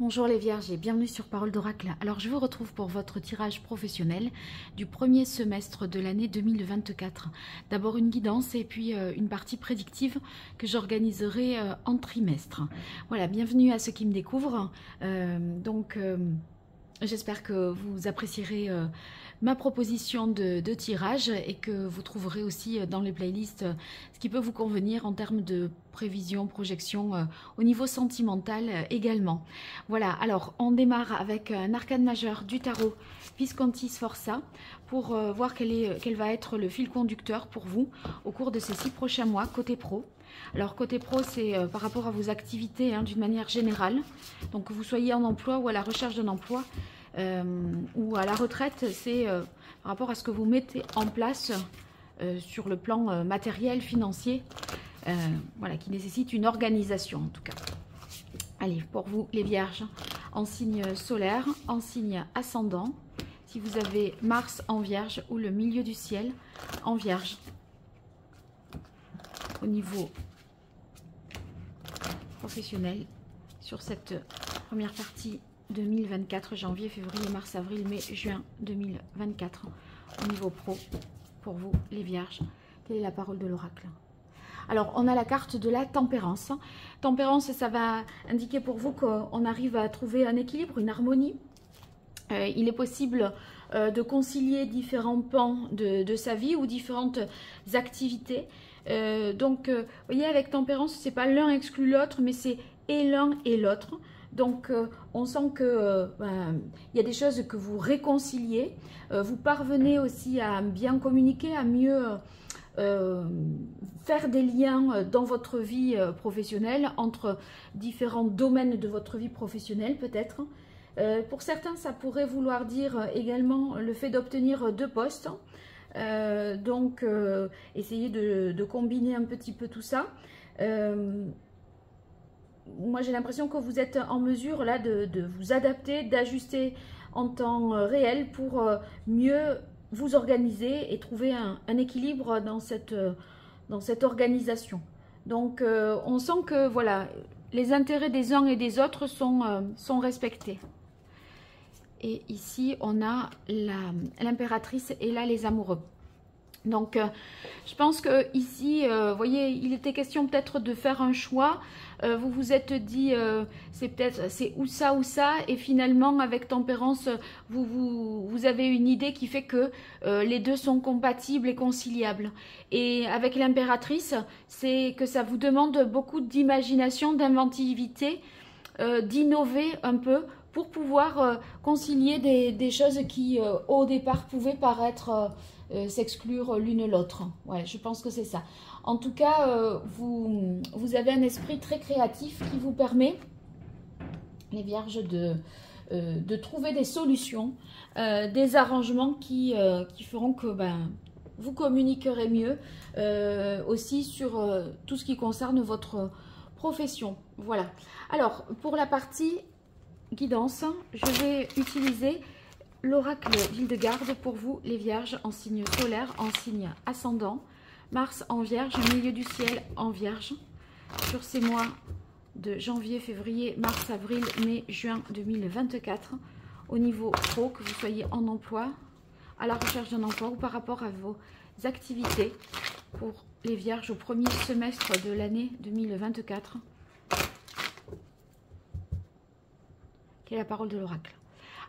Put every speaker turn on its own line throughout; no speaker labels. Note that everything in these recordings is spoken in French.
Bonjour les Vierges et bienvenue sur Parole d'Oracle. Alors je vous retrouve pour votre tirage professionnel du premier semestre de l'année 2024. D'abord une guidance et puis une partie prédictive que j'organiserai en trimestre. Voilà, bienvenue à ceux qui me découvrent. J'espère que vous apprécierez ma proposition de tirage et que vous trouverez aussi dans les playlists ce qui peut vous convenir en termes de prévision, projection au niveau sentimental également. Voilà, alors on démarre avec un arcane majeur du tarot Visconti Sforza pour voir quel va être le fil conducteur pour vous au cours de ces 6 prochains mois côté pro. Alors côté pro, c'est par rapport à vos activités d'une manière générale. Donc que vous soyez en emploi ou à la recherche d'un emploi ou à la retraite, c'est par rapport à ce que vous mettez en place sur le plan matériel, financier, voilà, qui nécessite une organisation en tout cas. Allez, pour vous les Vierges, en signe solaire, en signe ascendant, si vous avez Mars en Vierge ou le milieu du ciel en Vierge, au niveau professionnel, sur cette première partie 2024, janvier, février, mars, avril, mai, juin 2024, au niveau pro, pour vous les Vierges, quelle est la parole de l'oracle? Alors, on a la carte de la tempérance. Tempérance, ça va indiquer pour vous qu'on arrive à trouver un équilibre, une harmonie. Il est possible de concilier différents pans de sa vie ou différentes activités. Vous voyez, avec tempérance, c'est pas l'un exclut l'autre, mais c'est et l'un et l'autre. Donc, on sent que y a des choses que vous réconciliez. Vous parvenez aussi à bien communiquer, à mieux faire des liens dans votre vie professionnelle, entre différents domaines de votre vie professionnelle peut-être. Pour certains, ça pourrait vouloir dire également le fait d'obtenir 2 postes. Essayez de combiner un petit peu tout ça. Moi, j'ai l'impression que vous êtes en mesure là de vous adapter, d'ajuster en temps réel pour mieux vous organiser et trouver un équilibre dans cette organisation. Donc, on sent que voilà, les intérêts des uns et des autres sont respectés. Et ici, on a l'impératrice et là, les amoureux. Donc, je pense que ici, vous voyez, il était question peut-être de faire un choix. Vous vous êtes dit, c'est ou ça, et finalement, avec tempérance, vous avez une idée qui fait que les deux sont compatibles et conciliables. Et avec l'impératrice, c'est que ça vous demande beaucoup d'imagination, d'inventivité, d'innover un peu pour pouvoir concilier des choses qui, au départ, pouvaient paraître s'exclure l'une l'autre. Ouais, je pense que c'est ça. En tout cas, vous avez un esprit très créatif qui vous permet, les Vierges, de trouver des solutions, des arrangements qui feront que vous communiquerez mieux aussi sur tout ce qui concerne votre profession. Voilà. Alors, pour la partie guidance, je vais utiliser l'oracle d'Hildegarde pour vous, les Vierges, en signe solaire, en signe ascendant, Mars en Vierge, milieu du ciel en Vierge, sur ces mois de janvier, février, mars, avril, mai, juin 2024, au niveau pro, que vous soyez en emploi, à la recherche d'un emploi ou par rapport à vos activités pour les Vierges au premier semestre de l'année 2024. Quelle est la parole de l'oracle?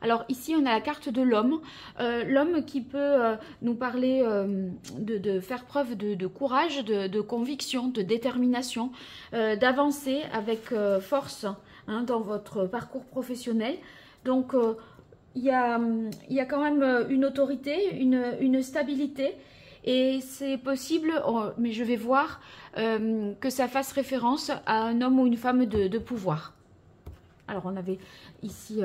Alors ici, on a la carte de l'homme. L'homme qui peut nous parler de faire preuve de courage, de conviction, de détermination, d'avancer avec force dans votre parcours professionnel. Donc, il y a quand même une autorité, une stabilité. Et c'est possible, mais je vais voir que ça fasse référence à un homme ou une femme de pouvoir. Alors, on avait ici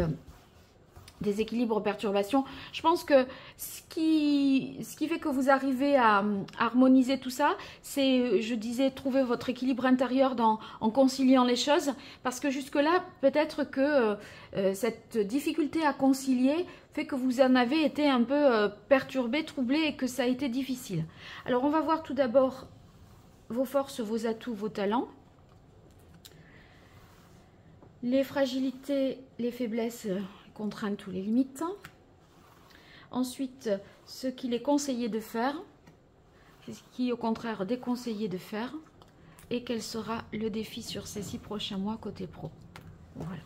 des équilibres, perturbations. Je pense que ce qui fait que vous arrivez à harmoniser tout ça, c'est, je disais, trouver votre équilibre intérieur en conciliant les choses. Parce que jusque-là, peut-être que cette difficulté à concilier fait que vous en avez été un peu perturbé, troublé et que ça a été difficile. Alors, on va voir tout d'abord vos forces, vos atouts, vos talents. les fragilités, les faiblesses, les contraintes ou les limites. Ensuite, ce qu'il est conseillé de faire, ce qui est au contraire déconseillé de faire, et quel sera le défi sur ces 6 prochains mois côté pro. Voilà.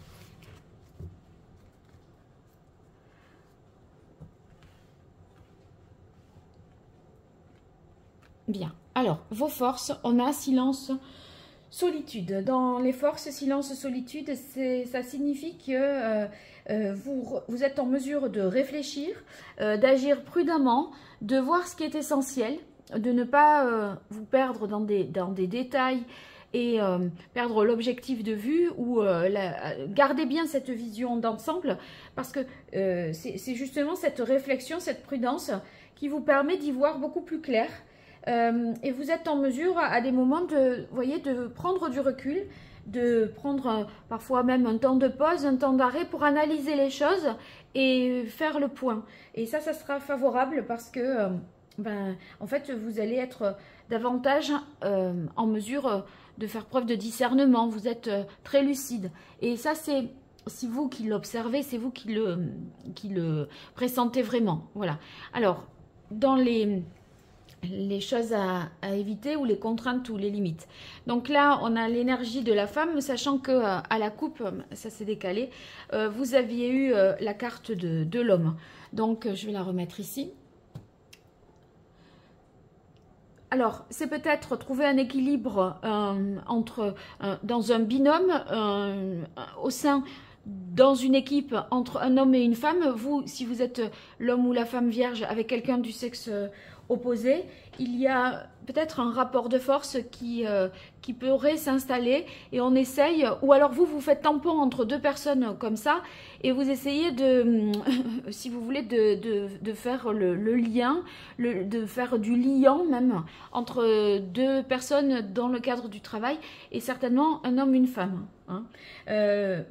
Bien. Alors, vos forces, on a silence, solitude. Dans les forces, silence, solitude, ça signifie que vous êtes en mesure de réfléchir, d'agir prudemment, de voir ce qui est essentiel, de ne pas vous perdre dans des détails et perdre l'objectif de vue, ou garder bien cette vision d'ensemble, parce que c'est justement cette réflexion, cette prudence qui vous permet d'y voir beaucoup plus clair. Et vous êtes en mesure à des moments de prendre du recul, de prendre parfois même un temps de pause, un temps d'arrêt pour analyser les choses et faire le point. Et ça sera favorable parce que en fait, vous allez être davantage en mesure de faire preuve de discernement. Vous êtes très lucide. Et ça, c'est vous qui l'observez, c'est vous qui le pressentez vraiment. Voilà. Alors, dans les choses à éviter, ou les contraintes ou les limites. Donc là, on a l'énergie de la femme, sachant que à la coupe, ça s'est décalé, vous aviez eu la carte de l'homme. Donc, je vais la remettre ici. Alors, c'est peut-être trouver un équilibre dans un binôme, dans une équipe entre un homme et une femme. Vous, si vous êtes l'homme ou la femme vierge avec quelqu'un du sexe opposé, il y a peut-être un rapport de force qui pourrait s'installer, et on essaye, ou alors vous faites tampon entre deux personnes comme ça, et vous essayez de, si vous voulez, de faire le lien, de faire du liant même, entre deux personnes dans le cadre du travail, et certainement un homme, une femme. Hein.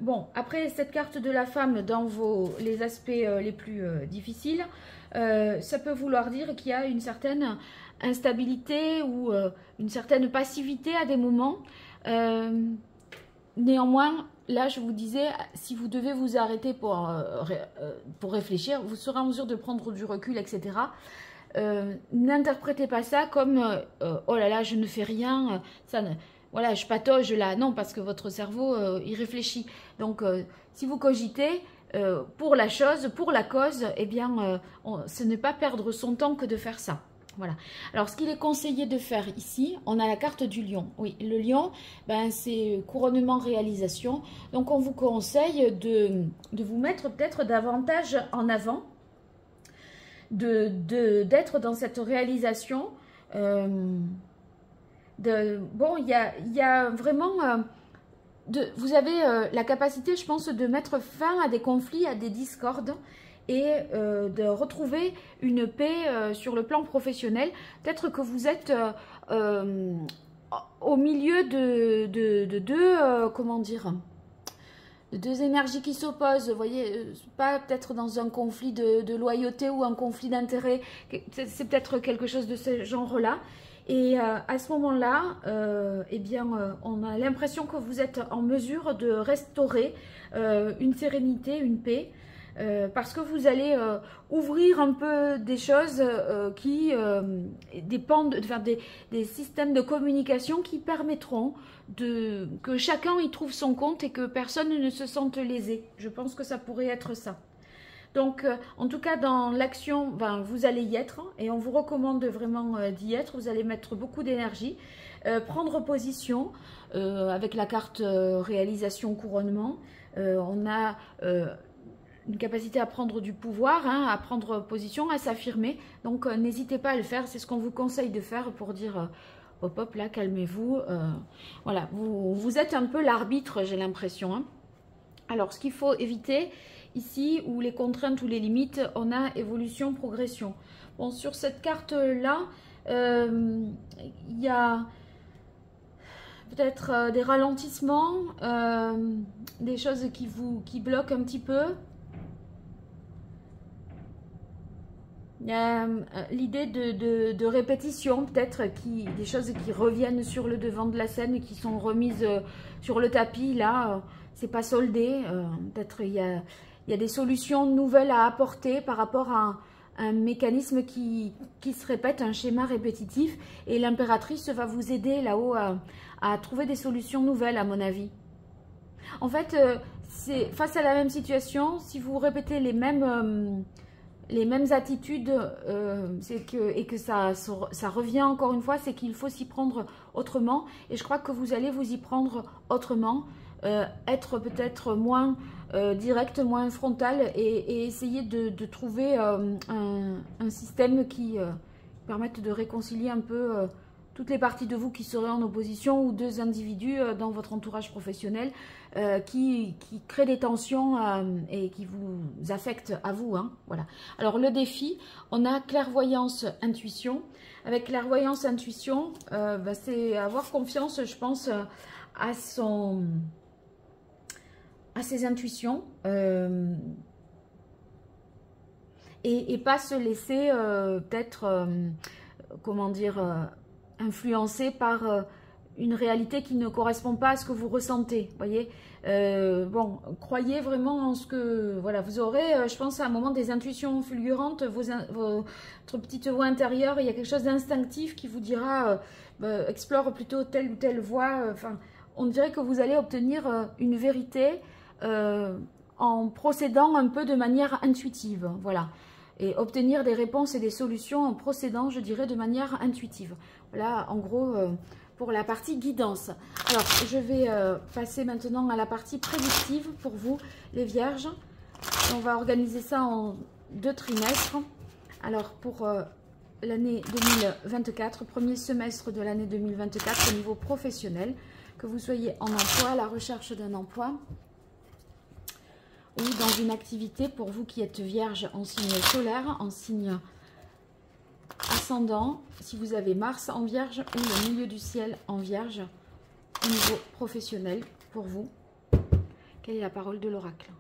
Bon, après cette carte de la femme dans les aspects les plus difficiles, ça peut vouloir dire qu'il y a une certaine instabilité ou une certaine passivité à des moments. Néanmoins, là, je vous disais, si vous devez vous arrêter pour réfléchir, vous serez en mesure de prendre du recul, etc. N'interprétez pas ça comme oh là là, je ne fais rien, voilà, je patauge là. Non, parce que votre cerveau, il réfléchit. Donc, si vous cogitez pour la chose, pour la cause, eh bien, ce n'est pas perdre son temps que de faire ça. Voilà. Alors, ce qu'il est conseillé de faire ici, on a la carte du lion. Oui, le lion, c'est couronnement, réalisation. Donc, on vous conseille de vous mettre peut-être davantage en avant, d'être dans cette réalisation. Bon, il y a vraiment... vous avez la capacité, je pense, de mettre fin à des conflits, à des discordes, et de retrouver une paix sur le plan professionnel. Peut-être que vous êtes au milieu de deux, comment dire, de deux énergies qui s'opposent. Vous voyez, pas peut-être dans un conflit de loyauté ou un conflit d'intérêt. C'est peut-être quelque chose de ce genre-là. Et à ce moment-là, eh bien, on a l'impression que vous êtes en mesure de restaurer une sérénité, une paix, parce que vous allez ouvrir un peu des choses qui dépendent, enfin, des systèmes de communication qui permettront que chacun y trouve son compte et que personne ne se sente lésé. Je pense que ça pourrait être ça. Donc, en tout cas, dans l'action, vous allez y être, et on vous recommande vraiment d'y être. Vous allez mettre beaucoup d'énergie, prendre position avec la carte réalisation couronnement. On a une capacité à prendre du pouvoir, à prendre position, à s'affirmer. Donc, n'hésitez pas à le faire. C'est ce qu'on vous conseille de faire pour dire hop, hop, là, calmez-vous. Voilà, vous êtes un peu l'arbitre, j'ai l'impression. Hein. Alors, ce qu'il faut éviter ici, où les contraintes ou les limites, on a évolution, progression. Bon, sur cette carte-là, il y a peut-être des ralentissements, des choses qui bloquent un petit peu. Il y a l'idée de répétition, peut-être, des choses qui reviennent sur le devant de la scène et qui sont remises sur le tapis, là. c'est pas soldé. Peut-être il y a des solutions nouvelles à apporter par rapport à un mécanisme qui se répète, un schéma répétitif. Et l'impératrice va vous aider là-haut à trouver des solutions nouvelles, à mon avis. En fait, c'est face à la même situation, si vous répétez les mêmes attitudes et que ça revient encore une fois, c'est qu'il faut s'y prendre autrement. Et je crois que vous allez vous y prendre autrement, être peut-être moins direct, moins frontal et essayer de trouver un système qui permette de réconcilier un peu toutes les parties de vous qui seraient en opposition ou deux individus dans votre entourage professionnel qui créent des tensions et qui vous affectent à vous. Hein, voilà. Alors le défi, on a clairvoyance, intuition. Avec clairvoyance, intuition, c'est avoir confiance, je pense, à ses intuitions et pas se laisser peut-être, comment dire, influencé par une réalité qui ne correspond pas à ce que vous ressentez, voyez. Bon, croyez vraiment en ce que, voilà, vous aurez, je pense, à un moment des intuitions fulgurantes, votre petite voix intérieure, il y a quelque chose d'instinctif qui vous dira, explore plutôt telle ou telle voie, enfin, on dirait que vous allez obtenir une vérité en procédant un peu de manière intuitive, voilà. Et obtenir des réponses et des solutions en procédant, je dirais, de manière intuitive. Voilà, en gros, pour la partie guidance. Alors, je vais passer maintenant à la partie prédictive pour vous, les vierges. On va organiser ça en 2 trimestres. Alors, pour l'année 2024, premier semestre de l'année 2024 au niveau professionnel, que vous soyez en emploi, à la recherche d'un emploi, ou dans une activité, pour vous qui êtes vierge en signe solaire, en signe ascendant, si vous avez Mars en vierge ou le milieu du ciel en vierge, au niveau professionnel, pour vous, quelle est la parole de l'oracle?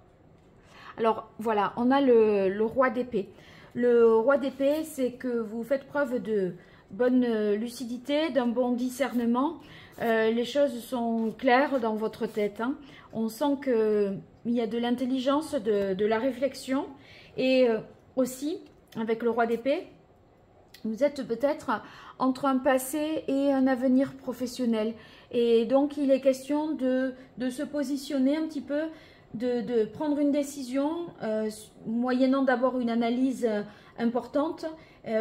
Alors voilà, on a le roi d'épée. Le roi d'épée, c'est que vous faites preuve de bonne lucidité, d'un bon discernement. Les choses sont claires dans votre tête. Hein. On sent qu'il y a de l'intelligence, de la réflexion. Et aussi, avec le roi d'épée, vous êtes peut-être entre un passé et un avenir professionnel. Et donc, il est question de se positionner un petit peu, de prendre une décision, moyennant d'abord une analyse importante,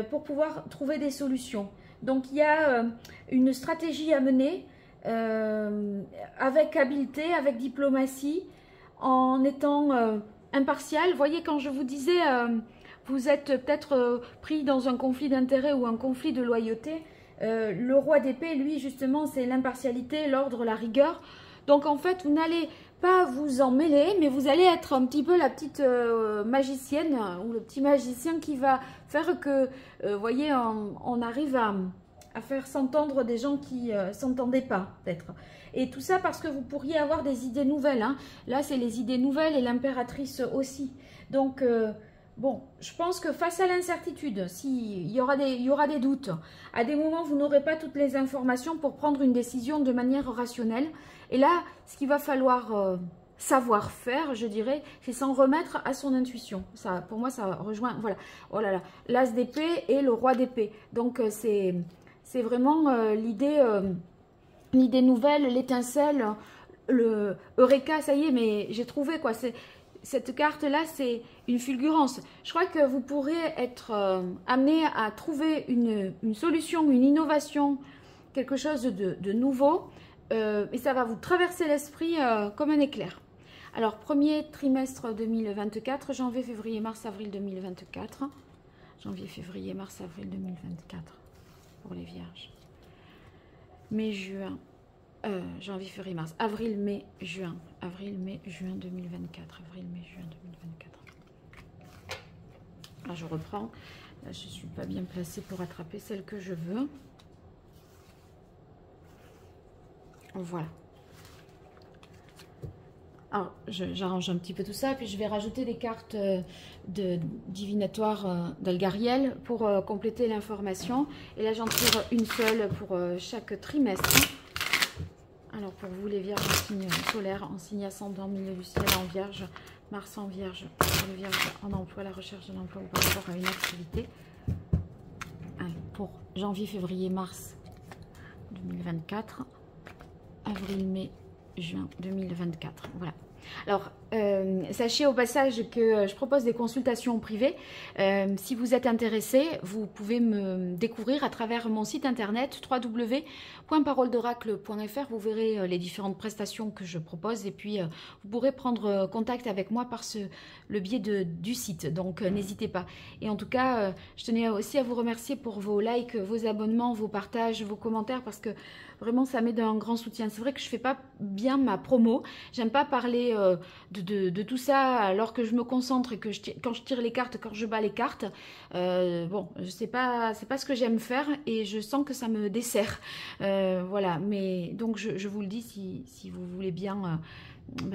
pour pouvoir trouver des solutions. Donc, il y a une stratégie à mener avec habileté, avec diplomatie, en étant impartial. Vous voyez, quand je vous disais, vous êtes peut-être pris dans un conflit d'intérêts ou un conflit de loyauté, le roi d'épée, lui, justement, c'est l'impartialité, l'ordre, la rigueur. Donc, en fait, vous n'allez pas vous en mêler, mais vous allez être un petit peu la petite magicienne ou le petit magicien qui va faire que, vous voyez, on arrive à faire s'entendre des gens qui ne s'entendaient pas, peut-être. Et tout ça parce que vous pourriez avoir des idées nouvelles. Hein. Là, c'est les idées nouvelles et l'impératrice aussi. Donc, bon, je pense que face à l'incertitude, il y aura des doutes. À des moments, vous n'aurez pas toutes les informations pour prendre une décision de manière rationnelle. Et là, ce qu'il va falloir savoir faire, je dirais, c'est s'en remettre à son intuition. Ça, pour moi, ça rejoint, voilà, oh là là, l'as d'épée et le roi d'épée. Donc, c'est vraiment l'idée nouvelle, l'étincelle, le Eureka, ça y est, mais j'ai trouvé quoi. Cette carte-là, c'est une fulgurance. Je crois que vous pourrez être amené à trouver une solution, une innovation, quelque chose de nouveau. Et ça va vous traverser l'esprit comme un éclair. Alors, premier trimestre 2024, janvier, février, mars, avril 2024. Janvier, février, mars, avril 2024 pour les vierges. Mai, juin, janvier, février, mars, avril, mai, juin. Avril, mai, juin 2024. Avril, mai, juin 2024. Alors, je reprends. Là, je ne suis pas bien placée pour attraper celle que je veux. Voilà. Alors, j'arrange un petit peu tout ça, puis je vais rajouter des cartes divinatoires d'Algariel pour compléter l'information. Et là, j'en tire une seule pour chaque trimestre. Alors pour vous les vierges en signe solaire, en signe ascendant, milieu du ciel, en vierge, Mars en vierge, le vierge en emploi, la recherche d'un emploi ou par rapport à une activité. Allez, pour janvier, février, mars 2024, avril, mai, juin 2024. Voilà. Alors, sachez au passage que je propose des consultations privées. Si vous êtes intéressé, vous pouvez me découvrir à travers mon site internet www.paroledoracle.fr. Vous verrez les différentes prestations que je propose et puis vous pourrez prendre contact avec moi par le biais du site. Donc, n'hésitez pas. Et en tout cas, je tenais aussi à vous remercier pour vos likes, vos abonnements, vos partages, vos commentaires parce que vraiment, ça m'aide un grand soutien. C'est vrai que je ne fais pas bien ma promo. J'aime pas parler de tout ça alors que je me concentre et que quand je tire les cartes, quand je bats les cartes. Bon, c'est pas ce que j'aime faire et je sens que ça me dessert. Voilà, mais donc je vous le dis, si vous voulez bien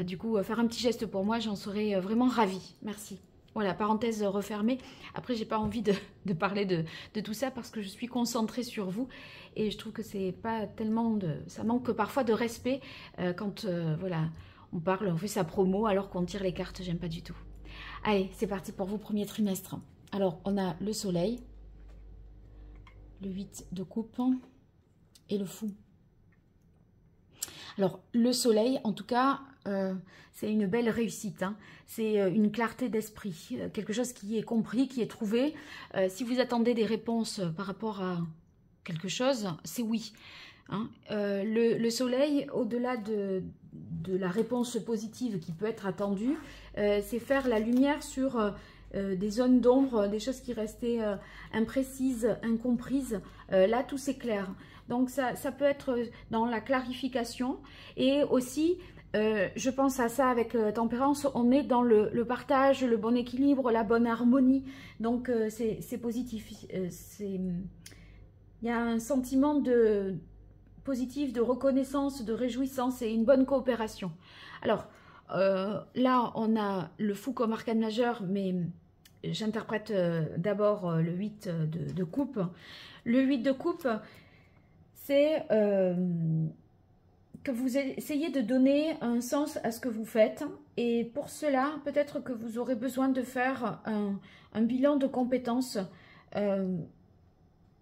du coup faire un petit geste pour moi, j'en serais vraiment ravie. Merci. Voilà, parenthèse refermée. Après, j'ai pas envie de parler de tout ça parce que je suis concentrée sur vous et je trouve que c'est pas tellement ça manque parfois de respect quand voilà, on parle, on fait sa promo alors qu'on tire les cartes. J'aime pas du tout. Allez, c'est parti pour vous, premier trimestre. Alors, on a le soleil, le 8 de coupe et le fou. Alors, le soleil, en tout cas, c'est une belle réussite. Hein. C'est une clarté d'esprit, quelque chose qui est compris, qui est trouvé. Si vous attendez des réponses par rapport à quelque chose, c'est oui. Hein. Le soleil, au-delà de la réponse positive qui peut être attendue, c'est faire la lumière sur des zones d'ombre, des choses qui restaient imprécises, incomprises. Là, tout s'éclaire. Donc, ça peut être dans la clarification et aussi, je pense à ça avec Tempérance, on est dans le partage, le bon équilibre, la bonne harmonie. Donc, c'est positif. Il y a un sentiment positif, de reconnaissance, de réjouissance et une bonne coopération. Alors, là, on a le fou comme arcane majeur, mais j'interprète d'abord le 8 de coupe. Le 8 de coupe, c'est que vous essayez de donner un sens à ce que vous faites. Et pour cela, peut-être que vous aurez besoin de faire un bilan de compétences,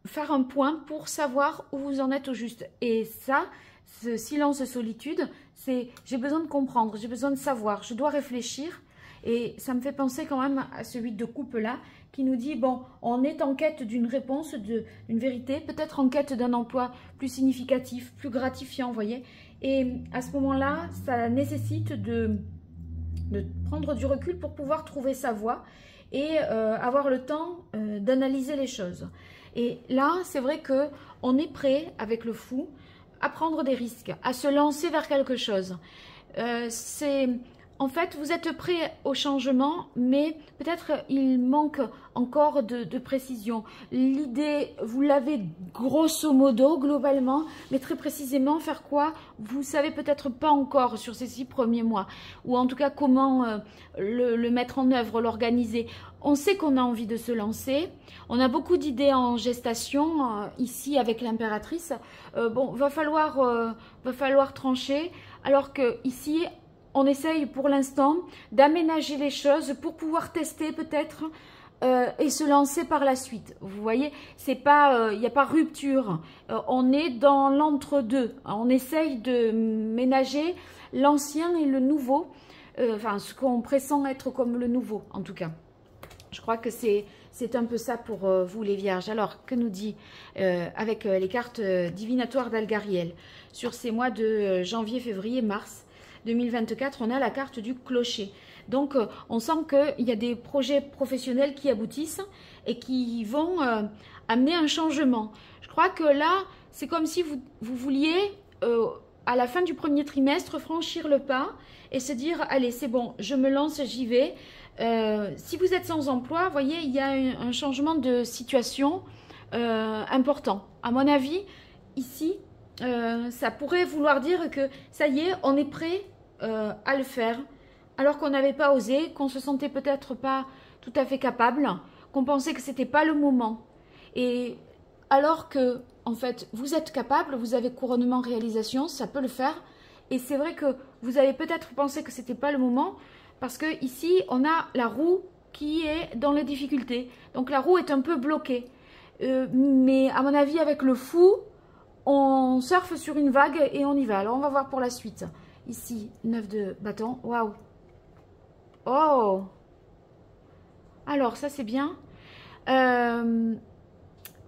faire un point pour savoir où vous en êtes au juste. Et ça, ce silence solitude, c'est j'ai besoin de comprendre, j'ai besoin de savoir, je dois réfléchir. Et ça me fait penser quand même à ce 8 de coupe là, qui nous dit, bon, on est en quête d'une réponse, d'une vérité, peut-être en quête d'un emploi plus significatif, plus gratifiant, vous voyez. Et à ce moment-là, ça nécessite de prendre du recul pour pouvoir trouver sa voie et avoir le temps d'analyser les choses. Et là, c'est vrai qu'on est prêt, avec le fou, à prendre des risques, à se lancer vers quelque chose. En fait, vous êtes prêt au changement, mais peut-être il manque encore de précision. L'idée, vous l'avez grosso modo, globalement, mais très précisément, faire quoi? Vous savez peut-être pas encore sur ces 6 premiers mois, ou en tout cas comment le mettre en œuvre, l'organiser. On sait qu'on a envie de se lancer, on a beaucoup d'idées en gestation, ici avec l'impératrice. Bon, va falloir trancher, alors que ici, on essaye pour l'instant d'aménager les choses pour pouvoir tester peut-être et se lancer par la suite. Vous voyez, c'est pas, il n'y a pas rupture. On est dans l'entre-deux. On essaye de ménager l'ancien et le nouveau. Enfin, ce qu'on pressent être comme le nouveau, en tout cas. Je crois que c'est un peu ça pour vous les vierges. Alors, que nous dit avec les cartes divinatoires d'Algariel sur ces mois de janvier, février, mars 2024, on a la carte du clocher. Donc, on sent qu'il y a des projets professionnels qui aboutissent et qui vont amener un changement. Je crois que là, c'est comme si vous vouliez, à la fin du premier trimestre, franchir le pas et se dire, allez, c'est bon, je me lance, j'y vais. Si vous êtes sans emploi, vous voyez, il y a un changement de situation important. À mon avis, ici, ça pourrait vouloir dire que ça y est, on est prêt à le faire, alors qu'on n'avait pas osé, qu'on se sentait peut-être pas tout à fait capable, qu'on pensait que c'était pas le moment. Et alors que, en fait, vous êtes capable, vous avez couronnement réalisation, ça peut le faire, Et c'est vrai que vous avez peut-être pensé que c'était pas le moment, parce que ici, on a la roue qui est dans les difficultés. Donc la roue est un peu bloquée. Mais à mon avis, avec le fou, on surfe sur une vague et on y va. Alors on va voir pour la suite. Ici, 9 de bâton. Waouh. Oh. Alors ça c'est bien.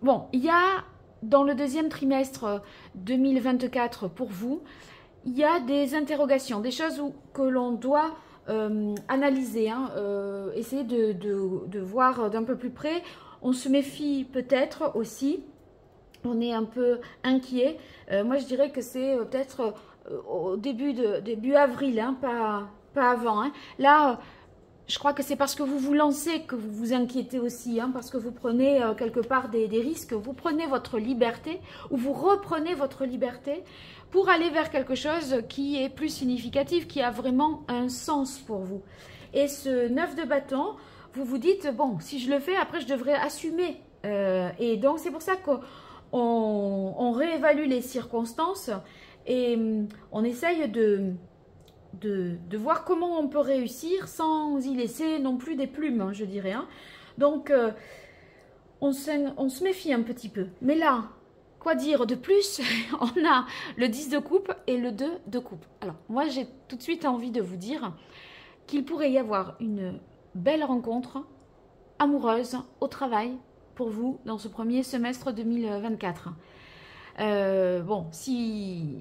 Bon, il y a dans le deuxième trimestre 2024 pour vous, il y a des interrogations, des choses que l'on doit analyser, hein, essayer de voir d'un peu plus près. On se méfie peut-être aussi, on est un peu inquiet. Moi je dirais que c'est peut-être au début avril, hein, pas avant. Hein. Là, je crois que c'est parce que vous vous lancez que vous vous inquiétez aussi, hein, parce que vous prenez quelque part des risques, vous prenez votre liberté ou vous reprenez votre liberté pour aller vers quelque chose qui est plus significatif, qui a vraiment un sens pour vous. Et ce 9 de bâton, vous vous dites, bon, si je le fais, après je devrais assumer. Et donc c'est pour ça qu'on réévalue les circonstances et on essaye de voir comment on peut réussir sans y laisser non plus des plumes, hein, je dirais. Hein. Donc, on se méfie un petit peu. Mais là, quoi dire de plus? On a le 10 de coupe et le 2 de coupe. Alors, moi, j'ai tout de suite envie de vous dire qu'il pourrait y avoir une belle rencontre amoureuse au travail pour vous dans ce premier semestre 2024. Bon, si...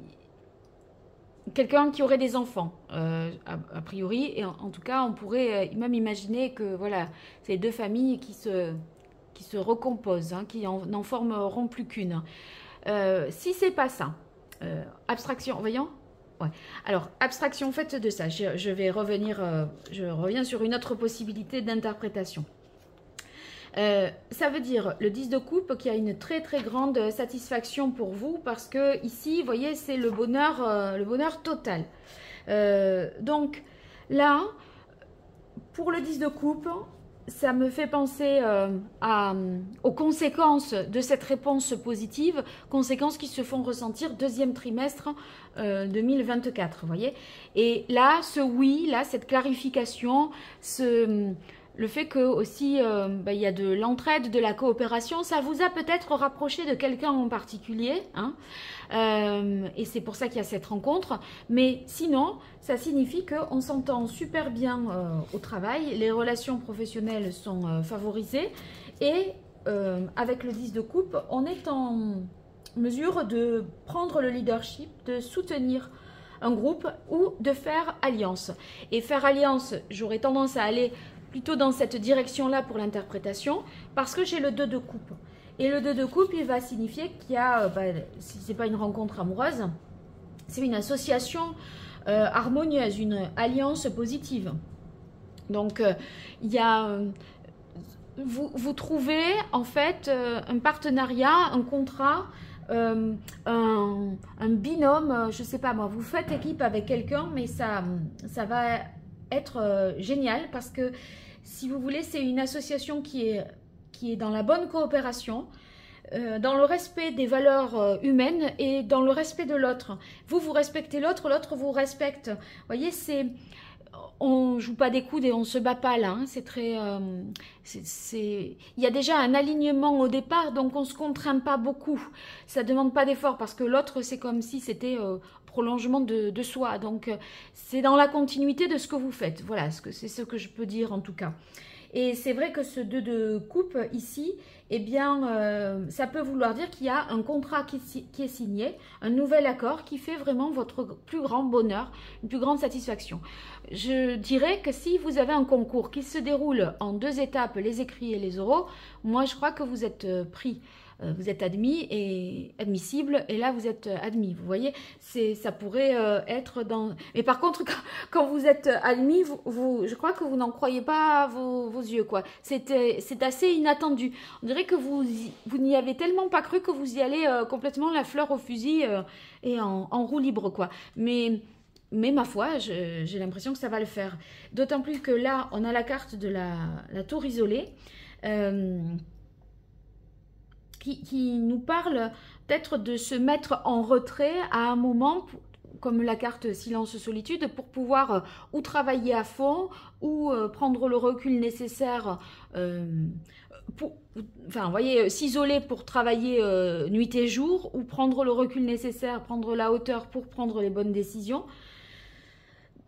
quelqu'un qui aurait des enfants, a priori, et en tout cas, on pourrait même imaginer que voilà, c'est deux familles qui se recomposent, hein, qui n'en formeront plus qu'une. Si c'est pas ça, abstraction, voyons. Ouais. Alors, abstraction faite de ça, je vais revenir, je reviens sur une autre possibilité d'interprétation. Ça veut dire le 10 de coupe qui a une très très grande satisfaction pour vous parce que ici, vous voyez, c'est le bonheur total. Donc là, pour le 10 de coupe, ça me fait penser aux conséquences de cette réponse positive, conséquences qui se font ressentir deuxième trimestre 2024, vous voyez. Et là, ce oui, là, cette clarification, le fait que aussi il y a de l'entraide, de la coopération, ça vous a peut-être rapproché de quelqu'un en particulier, hein, et c'est pour ça qu'il y a cette rencontre. Mais sinon, ça signifie qu'on s'entend super bien au travail, les relations professionnelles sont favorisées et avec le 10 de coupe, on est en mesure de prendre le leadership, de soutenir un groupe ou de faire alliance. Et faire alliance, j'aurais tendance à aller plutôt dans cette direction-là pour l'interprétation, parce que j'ai le 2 de coupe. Et le 2 de coupe, il va signifier qu'il y a, si ce n'est pas une rencontre amoureuse, c'est une association harmonieuse, une alliance positive. Donc, il y a... vous trouvez en fait un partenariat, un contrat, un binôme, je ne sais pas moi, vous faites équipe avec quelqu'un, mais ça va être génial parce que si vous voulez, c'est une association qui est dans la bonne coopération, dans le respect des valeurs humaines et dans le respect de l'autre. Vous respectez l'autre, l'autre vous respecte. Vous voyez, on joue pas des coudes et on se bat pas là. Hein. C'est très, il y a déjà un alignement au départ, donc on se contraint pas beaucoup. Ça demande pas d'effort parce que l'autre, c'est comme si c'était prolongement de soi. Donc, c'est dans la continuité de ce que vous faites. Voilà, c'est ce que je peux dire en tout cas. Et c'est vrai que ce 2 de coupe ici, eh bien, ça peut vouloir dire qu'il y a un contrat qui est signé, un nouvel accord qui fait vraiment votre plus grand bonheur, une plus grande satisfaction. Je dirais que si vous avez un concours qui se déroule en 2 étapes, les écrits et les oraux, moi je crois que vous êtes pris. Vous êtes admis et admissible, et là vous êtes admis. Vous voyez, ça pourrait être dans... Mais par contre, quand vous êtes admis, je crois que vous n'en croyez pas vos yeux, quoi. C'est assez inattendu. On dirait que vous n'y avez tellement pas cru que vous y allez complètement la fleur au fusil et en roue libre, quoi. Mais ma foi, j'ai l'impression que ça va le faire. D'autant plus que là, on a la carte de la tour isolée. Qui nous parle peut-être de se mettre en retrait à un moment comme la carte silence-solitude, pour pouvoir ou travailler à fond, ou prendre le recul nécessaire enfin, vous voyez, s'isoler pour travailler nuit et jour, ou prendre le recul nécessaire, prendre la hauteur pour prendre les bonnes décisions.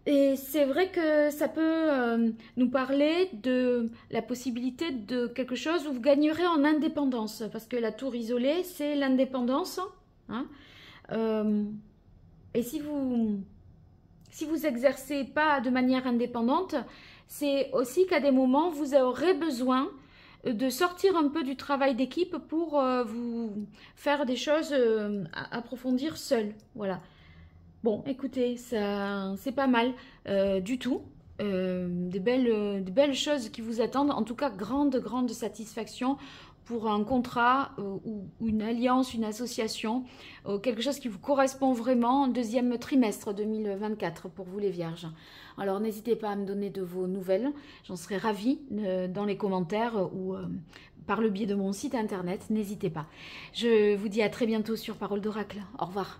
Et c'est vrai que ça peut nous parler de la possibilité de quelque chose où vous gagnerez en indépendance, parce que la tour isolée, c'est l'indépendance. Hein. Et si vous exercez pas de manière indépendante, c'est aussi qu'à des moments, vous aurez besoin de sortir un peu du travail d'équipe pour vous faire des choses, approfondir seul. Voilà. Bon, écoutez, ça, c'est pas mal du tout. Des belles choses qui vous attendent. En tout cas, grande satisfaction pour un contrat ou une alliance, une association, quelque chose qui vous correspond vraiment, deuxième trimestre 2024 pour vous les vierges. Alors n'hésitez pas à me donner de vos nouvelles, j'en serai ravie dans les commentaires ou par le biais de mon site internet, n'hésitez pas. Je vous dis à très bientôt sur Parole d'Oracle. Au revoir.